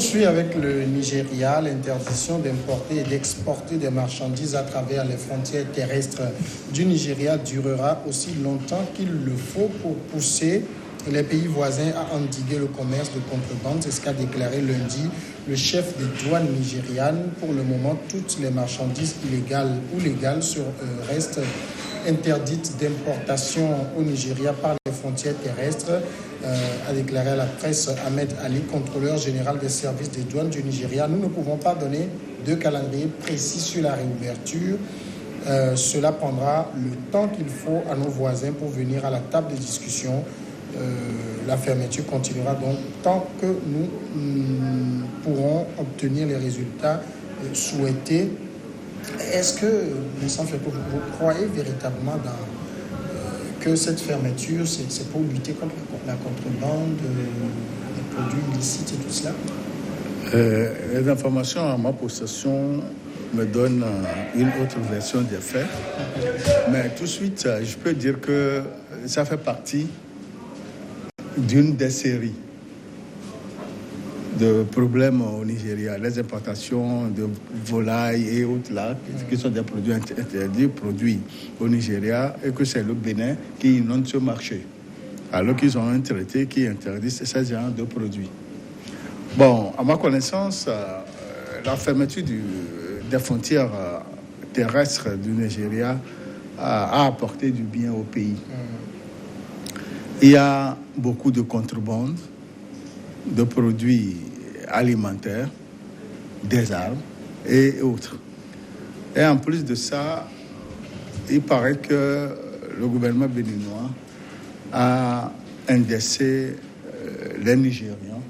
poursuit avec le Nigeria. L'interdiction d'importer et d'exporter des marchandises à travers les frontières terrestres du Nigeria durera aussi longtemps qu'il le faut pour pousser les pays voisins à endiguer le commerce de contrebande. C'est ce qu'a déclaré lundi le chef des douanes nigérianes. Pour le moment, toutes les marchandises illégales ou légales restent interdites d'importation au Nigeria par les frontières terrestres, a déclaré à la presse Ahmed Ali, contrôleur général des services des douanes du Nigeria. Nous ne pouvons pas donner de calendrier précis sur la réouverture. Cela prendra le temps qu'il faut à nos voisins pour venir à la table de discussion. La fermeture continuera donc tant que nous pourrons obtenir les résultats souhaités. Est-ce que, Vincent Feko, vous croyez véritablement que cette fermeture, c'est pour lutter contre la contrebande, les produits illicites et tout cela? Les informations à ma possession me donnent une autre version des faits. Mais tout de suite, je peux dire que ça fait partie d'une des séries de problèmes au Nigeria. Les importations de volailles et autres là, qui sont des produits interdits, produits au Nigeria, et que c'est le Bénin qui inonde ce marché. Alors qu'ils ont un traité qui interdit ces genres de produits. Bon, à ma connaissance, la fermeture des frontières terrestres du Nigeria a apporté du bien au pays. Il y a beaucoup de contrebande de produits alimentaires, des armes et autres. Et en plus de ça, il paraît que le gouvernement béninois a indexé les Nigérians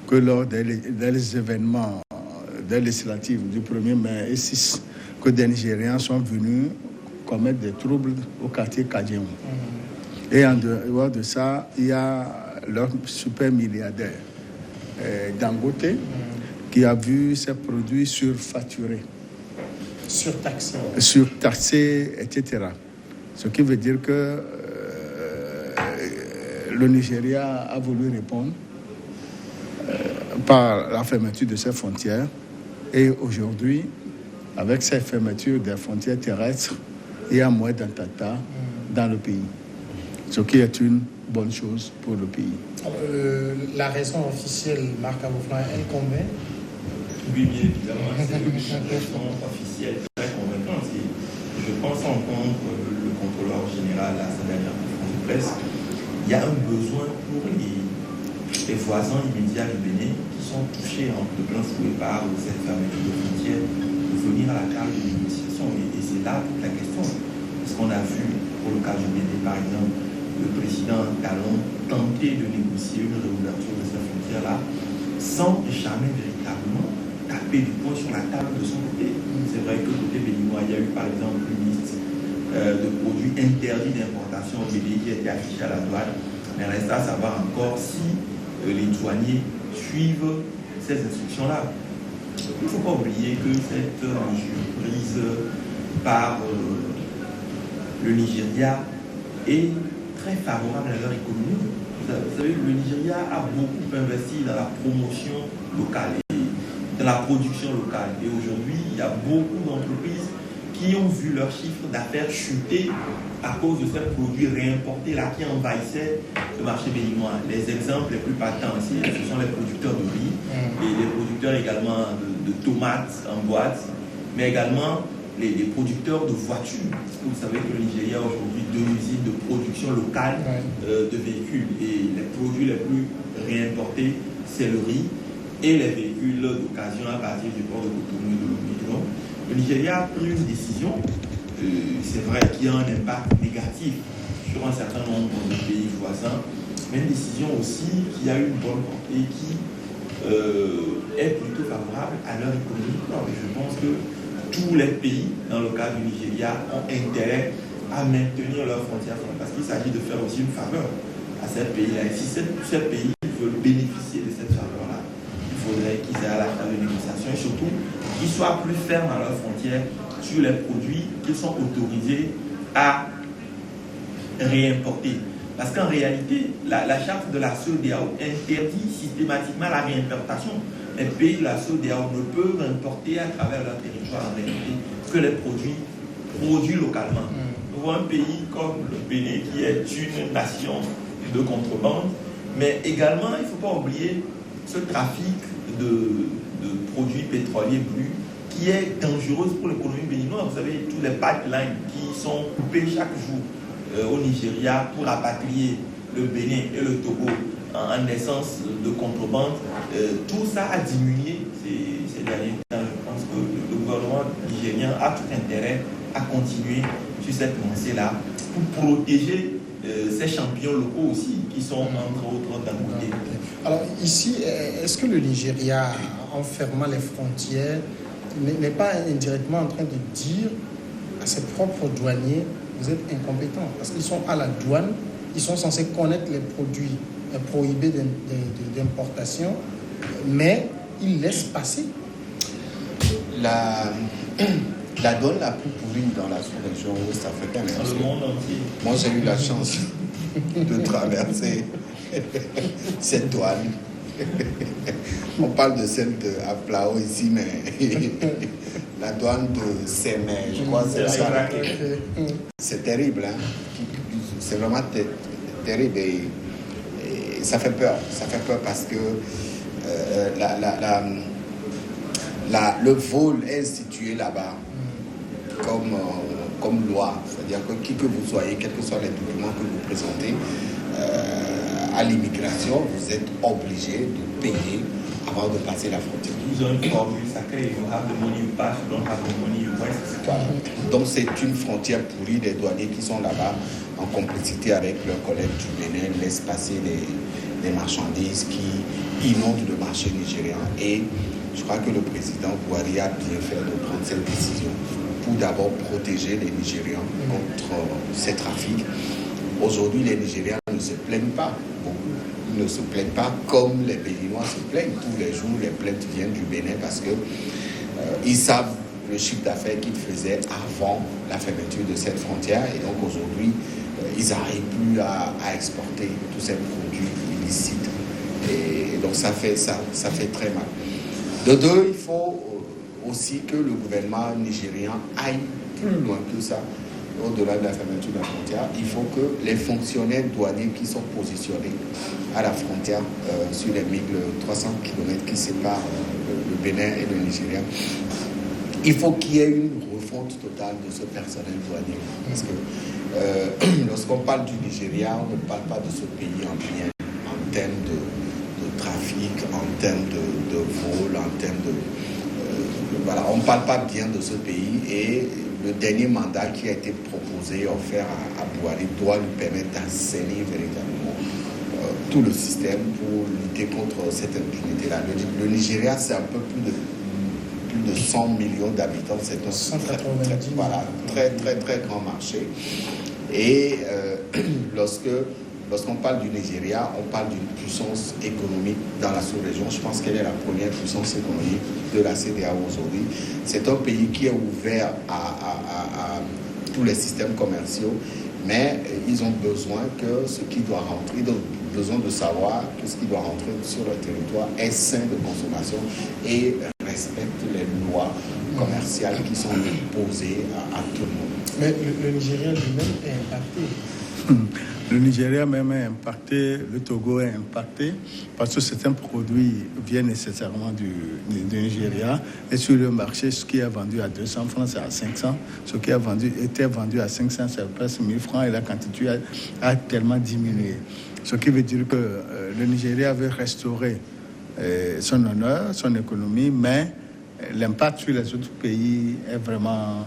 que lors des événements des législatives du 1er mai et 6, que des Nigérians sont venus commettre des troubles au quartier Kadjeou. Et en dehors de ça, il y a leur super milliardaire, Dangote, qui a vu ses produits surfacturés. Surtaxés, etc. Ce qui veut dire que le Nigeria a voulu répondre par la fermeture de ses frontières. Et aujourd'hui, avec cette fermeture des frontières terrestres, il y a moins d'attentats dans le pays. Ce qui est une bonne chose pour le pays. La raison officielle, Marc Abouflan, elle convainc? Oui, bien évidemment, c'est une raison officielle très convaincante. Je pense en compte le contrôleur général à sa dernière conférence de presse. Il y a un besoin pour les voisins immédiats du Bénin qui sont touchés de plein fouet par cette fermeture de frontières de venir à la table de négociation. Et c'est là toute la question. Parce qu'on a vu, pour le cas du Bénin par exemple, le président Talon tenter de négocier une réouverture de ces frontières-là sans jamais véritablement taper du poing sur la table de son côté. C'est vrai que côté béninois, il y a eu par exemple une liste de produits interdits d'importation au Bénin qui a été affichée à la douane, mais reste à savoir encore si les douaniers suivent ces instructions-là. Il ne faut pas oublier que cette mesure prise par le Nigeria est très favorable à leur économie. Vous savez, le Nigeria a beaucoup investi dans la promotion locale et dans la production locale. Et aujourd'hui, il y a beaucoup d'entreprises qui ont vu leur chiffre d'affaires chuter à cause de ces produits réimportés là qui envahissaient le marché béninois. Les exemples les plus patents, ce sont les producteurs de riz et les producteurs également de tomates en boîte, mais également les producteurs de voitures. Parce que vous savez que le Nigeria a aujourd'hui 2 usines de production locale de véhicules. Et les produits les plus réimportés, c'est le riz et les véhicules d'occasion à partir du port de Cotonou et de Lomé. Le Nigeria a pris une décision, c'est vrai qu'il y a un impact négatif sur un certain nombre de pays voisins, mais une décision aussi qui a une bonne portée et qui est plutôt favorable à leur économie. Alors, je pense que tous les pays, dans le cas du Nigeria, ont intérêt à maintenir leurs frontières parce qu'il s'agit de faire aussi une faveur à ces pays-là. Et si ces pays veulent bénéficier de cette faveur-là, il faudrait qu'ils aient à la table de négociation et surtout qu'ils soient plus fermes à leurs frontières sur les produits qu'ils sont autorisés à réimporter. Parce qu'en réalité, la charte de la CEDEAO interdit systématiquement la réimportation les pays de la CEDEAO ne peuvent importer à travers leur territoire en réalité que les produits localement. Nous voyons un pays comme le Bénin qui est une nation de contrebande, mais également, il ne faut pas oublier ce trafic de produits pétroliers bruts qui est dangereuse pour l'économie béninoise. Vous savez, tous les pipelines qui sont coupés chaque jour au Nigeria pour rapatrier le Bénin et le Togo en essence de contrebande, tout ça a diminué ces derniers temps. Je pense que le gouvernement nigérien a tout intérêt à continuer sur cette lancée-là pour protéger ces champions locaux aussi qui sont entre autres Dangote. Alors ici, est-ce que le Nigeria, en fermant les frontières, n'est pas indirectement en train de dire à ses propres douaniers, vous êtes incompétents, parce qu'ils sont à la douane, ils sont censés connaître les produits prohibés d'importation, mais ils laissent passer. La douane la plus pourrie dans la sous-région ouest-africaine. Dans le monde entier. Moi, j'ai eu la chance de traverser cette douane. On parle de celle de Aflao ici, mais la douane de Sémé, je crois que c'est ça. C'est terrible, hein? C'est vraiment terrible et ça fait peur. Ça fait peur parce que le vol est institué là-bas comme loi. C'est-à-dire que qui que vous soyez, quels que soient les documents que vous présentez à l'immigration, vous êtes obligé de payer avant de passer la frontière. Ils ont une formule sacrée. You have the money, you pass, you don't have the money, you waste. Voilà. Donc c'est une frontière pourrie des douaniers qui sont là-bas en complicité avec leurs collègues du Bénin, laissent passer les marchandises qui inondent le marché nigérian. Et je crois que le président Buhari a bien fait de prendre cette décision pour d'abord protéger les Nigérians contre ces trafics. Aujourd'hui, les Nigérians ne se plaignent pas. Ils ne se plaignent pas comme les Béninois se plaignent. Tous les jours, les plaintes viennent du Bénin parce que ils savent le chiffre d'affaires qu'ils faisaient avant la fermeture de cette frontière. Et donc aujourd'hui, ils n'arrivent plus à exporter tous ces produits illicites. Et donc ça fait très mal. De deux, il faut aussi que le gouvernement nigérien aille plus loin que ça. Au-delà de la fermeture de la frontière, il faut que les fonctionnaires douaniers qui sont positionnés à la frontière sur les 1300 km qui séparent le Bénin et le Nigeria, il faut qu'il y ait une refonte totale de ce personnel douanier. Parce que lorsqu'on parle du Nigeria, on ne parle pas de ce pays en bien en termes de trafic, en termes de vol, en termes voilà, on ne parle pas bien de ce pays et le dernier mandat qui a été proposé, offert à Buhari, doit lui permettre d'assainir véritablement tout le système pour lutter contre cette impunité-là. Le Nigeria, c'est un peu plus de 100 millions d'habitants. C'est un très grand marché. Et lorsqu'on parle du Nigeria, on parle d'une puissance économique dans la sous-région. Je pense qu'elle est la première puissance économique de la CEDEAO aujourd'hui. C'est un pays qui est ouvert à tous les systèmes commerciaux, mais ils ont besoin que ce qui doit rentrer, ils ont besoin de savoir que ce qui doit rentrer sur leur territoire est sain de consommation et respecte les lois commerciales qui sont imposées à tout le monde. Mais le Nigeria lui-même est impacté. Le Nigeria même est impacté, le Togo est impacté parce que certains produits viennent nécessairement du Nigeria et sur le marché, ce qui est vendu à 200 francs, c'est à 500. Ce qui était vendu à 500, c'est presque 1000 francs et la quantité a tellement diminué. Ce qui veut dire que le Nigeria veut restaurer son honneur, son économie, mais l'impact sur les autres pays est vraiment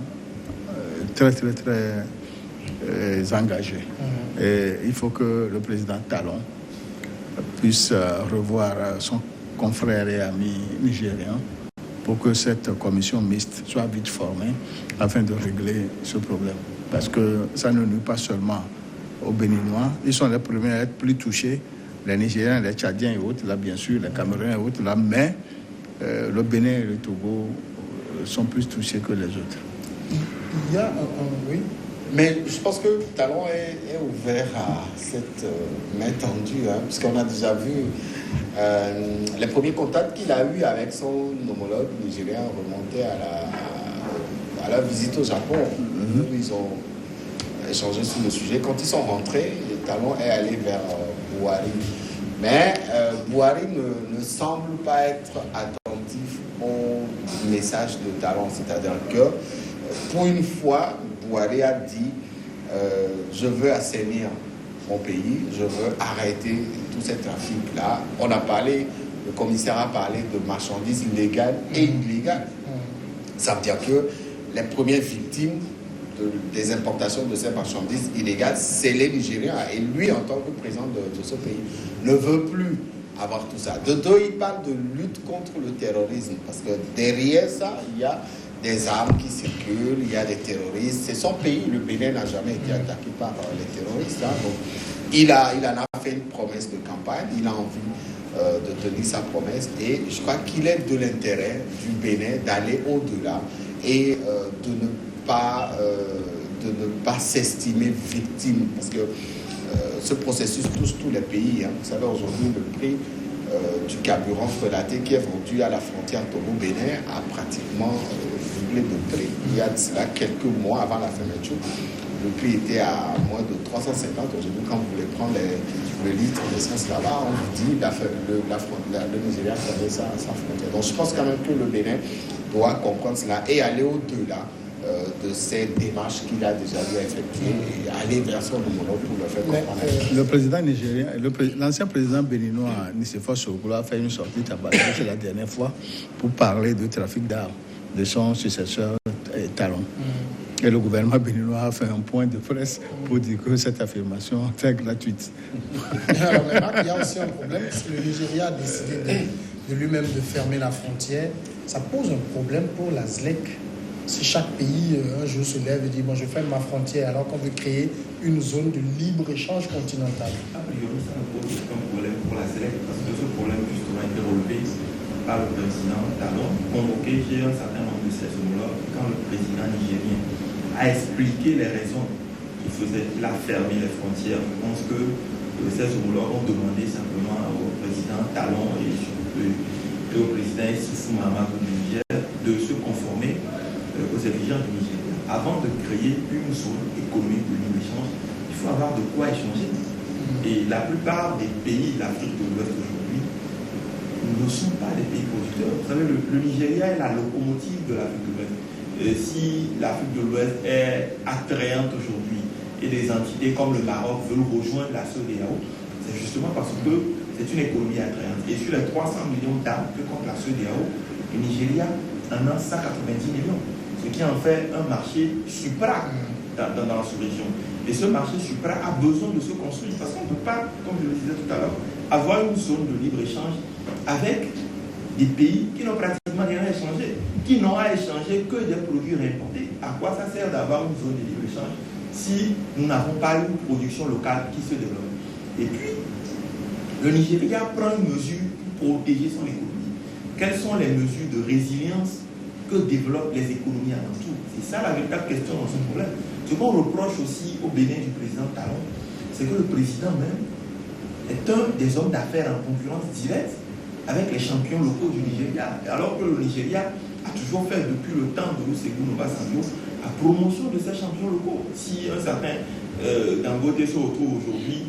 très engagé. Et il faut que le président Talon puisse revoir son confrère et ami nigérien pour que cette commission mixte soit vite formée afin de régler ce problème. Parce que ça ne nuit pas seulement aux Béninois, ils sont les premiers à être plus touchés, les Nigériens, les Tchadiens et autres, là bien sûr, les Camerounais et autres, là, mais le Bénin et le Togo sont plus touchés que les autres. Il y a oui. Mais je pense que Talon est ouvert à cette main tendue, hein, puisqu'on a déjà vu les premiers contacts qu'il a eus avec son homologue nigérien remontaient à la visite au Japon. Ils ont échangé sur le sujet. Quand ils sont rentrés, Talon est allé vers Buhari. Mais Buhari ne semble pas être attentif au message de Talon. C'est-à-dire que, pour une fois, Buhari a dit je veux assainir mon pays, je veux arrêter tous ces trafics-là. Le commissaire a parlé de marchandises légales et illégales. Ça veut dire que les premières victimes des importations de ces marchandises illégales, c'est les Nigériens. Et lui, en tant que président de ce pays, ne veut plus avoir tout ça. De deux, il parle de lutte contre le terrorisme, parce que derrière ça, il y a des armes qui circulent, il y a des terroristes. C'est son pays, le Bénin n'a jamais été attaqué par les terroristes. Hein. Donc, il en a fait une promesse de campagne, il a envie de tenir sa promesse, et je crois qu'il est de l'intérêt du Bénin d'aller au-delà et de ne pas s'estimer victime, parce que ce processus touche tous les pays. Hein. Vous savez, aujourd'hui, le prix du carburant frelaté qui est vendu à la frontière Togo-Bénin a pratiquement doublé de prix. Il y a de cela quelques mois avant la fermeture, le prix était à moins de 350. Aujourd'hui, quand vous voulez prendre le litre d'essence là-bas, on vous dit le Nigeria ferme sa frontière. Donc je pense quand même que le Bénin doit comprendre cela et aller au-delà de ces démarches qu'il a déjà dû effectuer et aller vers son homologue pour le faire comprendre. Le président nigérien, l'ancien président béninois Nicéphore Soglo a fait une sortie tabac la dernière fois pour parler de trafic d'armes de son successeur Talon. Et le gouvernement béninois a fait un point de presse pour dire que cette affirmation était gratuite. Alors, il y a aussi un problème, parce que le Nigeria a décidé de lui-même de fermer la frontière. Ça pose un problème pour la ZLEC. Si chaque pays un jour se lève et dit bon, je ferme ma frontière alors qu'on veut créer une zone de libre-échange continental. A priori, ça ne pose aucun problème pour la ZLEC, parce que ce problème justement a été relevé par le président Talon, convoqué chez un certain nombre de ses homologues, quand le président nigérien a expliqué les raisons qui faisaient qu'il a fermé les frontières. Je pense que ces homologues ont demandé simplement au président Talon et au président Issoufou Mahamadou du Niger de se conformer aux exigences du Nigeria. Avant de créer une zone économique de libre-échange, il faut avoir de quoi échanger. Et la plupart des pays de l'Afrique de l'Ouest aujourd'hui ne sont pas des pays producteurs. Vous savez, le Nigeria est la locomotive de l'Afrique de l'Ouest. Si l'Afrique de l'Ouest est attrayante aujourd'hui et des entités comme le Maroc veulent rejoindre la CEDEAO, c'est justement parce que c'est une économie attrayante. Et sur les 300 millions d'armes que compte la CEDEAO, le Nigeria en a 190 millions. Ce qui en fait un marché supra dans la sous-région. Et ce marché supra a besoin de se construire, parce qu'on ne peut pas, comme je le disais tout à l'heure, avoir une zone de libre-échange avec des pays qui n'ont pratiquement rien à échanger, qui n'ont à échanger que des produits réimportés. À quoi ça sert d'avoir une zone de libre-échange si nous n'avons pas une production locale qui se développe? Et puis, le Nigeria prend une mesure pour protéger son économie. Quelles sont les mesures de résilience que développent les économies alentour? C'est ça la véritable question dans ce problème. Ce qu'on reproche aussi au Bénin du président Talon, c'est que le président même est un des hommes d'affaires en concurrence directe avec les champions locaux du Nigeria. Alors que le Nigeria a toujours fait depuis le temps de Olusegun Obasanjo la promotion de ces champions locaux. Si un certain Dangote se retrouve aujourd'hui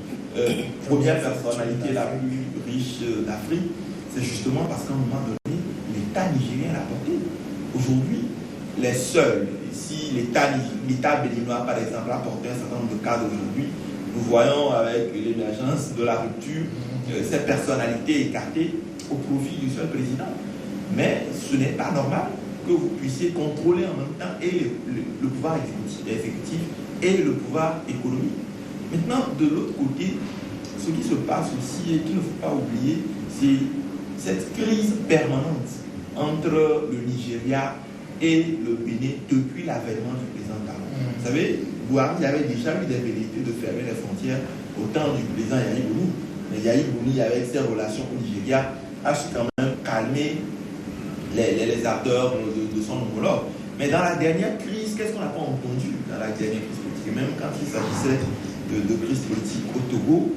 première personnalité la plus riche d'Afrique, c'est justement parce qu'à un moment donné, l'État nigérien l'a porté. Aujourd'hui, les seuls, si l'État béninois, par exemple, a porté un certain nombre de cas d'aujourd'hui, nous voyons avec l'émergence de la rupture ces personnalités écartées au profit du seul président. Mais ce n'est pas normal que vous puissiez contrôler en même temps et le pouvoir exécutif et le pouvoir économique. Maintenant, de l'autre côté, ce qui se passe aussi et qu'il ne faut pas oublier, c'est cette crise permanente entre le Nigeria et le Bénin depuis l'avènement du président Talon. Vous savez, Buhari avait déjà eu des velléités de fermer les frontières au temps du président Yahya Bouni. Mais Yahya Bouni, avec ses relations au Nigeria, a su quand même calmer les ardeurs de son homologue. Mais dans la dernière crise, qu'est-ce qu'on n'a pas entendu dans la dernière crise politique? que même quand il s'agissait de crise politique au Togo,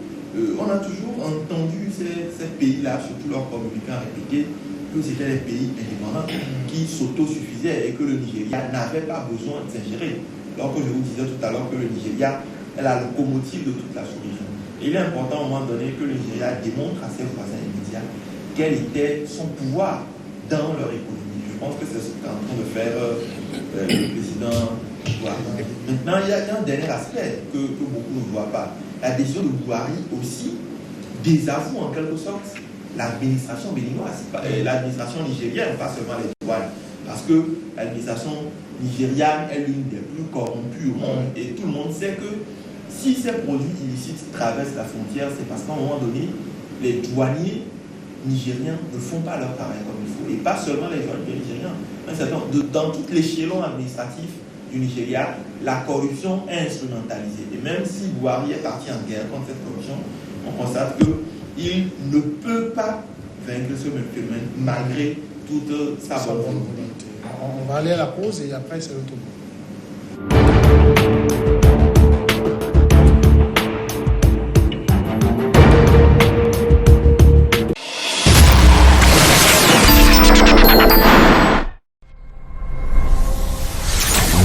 on a toujours entendu ces pays-là, surtout leurs communicants, répéter que c'était des pays indépendants qui s'autosuffisaient et que le Nigeria n'avait pas besoin de s'ingérer. Alors que je vous disais tout à l'heure que le Nigeria est la locomotive de toute la sous-région. Et il est important à un moment donné que le Nigeria démontre à ses voisins immédiats quel était son pouvoir dans leur économie. Je pense que c'est ce qu'est en train de faire le président Buhari. Maintenant, il y a un dernier aspect que beaucoup ne voient pas. La décision de Buhari aussi désavoue en quelque sorte l'administration béninoise, l'administration nigérienne, pas seulement les douanes. Parce que l'administration nigériane est l'une des plus corrompues au monde. Et tout le monde sait que si ces produits illicites traversent la frontière, c'est parce qu'à un moment donné, les douaniers nigériens ne font pas leur travail comme il faut. Et pas seulement les douaniers nigériens. Dans tout l'échelon administratif du Nigeria, la corruption est instrumentalisée. Et même si Buhari est parti en guerre contre cette corruption, on constate qu'il ne peut pas vaincre ce phénomène malgré toute sa bonne volonté. On va aller à la pause et après c'est le tour.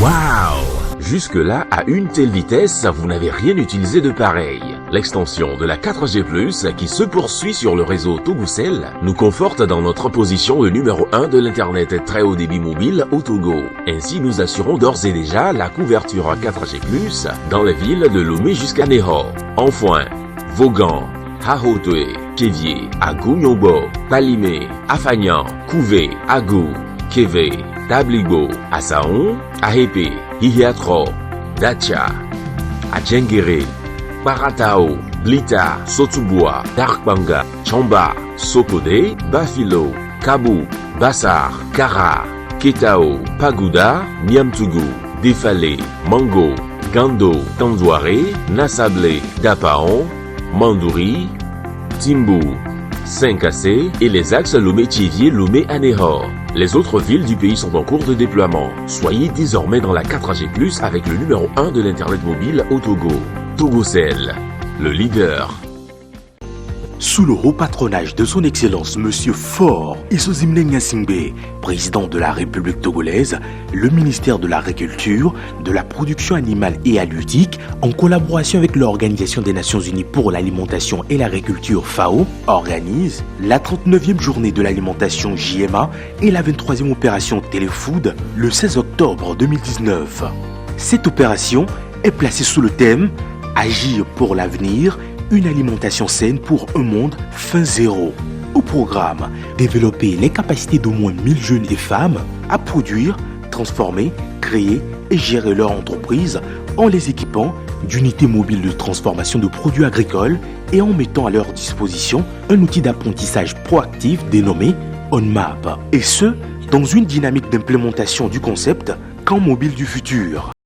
Waouh! Jusque-là, à une telle vitesse, vous n'avez rien utilisé de pareil. L'extension de la 4G+, qui se poursuit sur le réseau Togocel, nous conforte dans notre position de numéro 1 de l'Internet très haut débit mobile au Togo. Ainsi, nous assurons d'ores et déjà la couverture 4G+, dans les villes de Lomé jusqu'à Neho, Anfoin, Vaughan, Haotoué, Kévié, Agou Nyombo, Palimé, Afagnan, Kouvé, Agou, Kévé, Tabligo, Asaon, Ahepe, Hihiatro, Dacha, Adjengere, Paratao, Blita, Sotuboa, Darkbanga, Chamba, Sokode, Bafilo, Kabu, Bassar, Kara, Ketao, Pagoda, Niamtougou, Defale, Mango, Gando, Tandouare, Nassable, Dapaon, Mandouri, Timbu, Saint-Cassé et les axes Lomé-Thiévier, Lomé-Anéhor. Les autres villes du pays sont en cours de déploiement. Soyez désormais dans la 4G+, avec le numéro 1 de l'Internet mobile au Togo. Togocel, le leader. Sous le haut patronage de son Excellence Monsieur Faure Isozimne Gnassingbé, président de la République togolaise, le ministère de l'Agriculture, de la Production animale et halieutique, en collaboration avec l'Organisation des Nations Unies pour l'alimentation et l'agriculture FAO, organise la 39e journée de l'alimentation JMA et la 23e opération Téléfood le 16 octobre 2019. Cette opération est placée sous le thème « Agir pour l'avenir ». Une alimentation saine pour un monde fin zéro. Au programme, développer les capacités d'au moins 1000 jeunes et femmes à produire, transformer, créer et gérer leur entreprise en les équipant d'unités mobiles de transformation de produits agricoles et en mettant à leur disposition un outil d'apprentissage proactif dénommé OnMap. Et ce, dans une dynamique d'implémentation du concept Camp mobile du futur.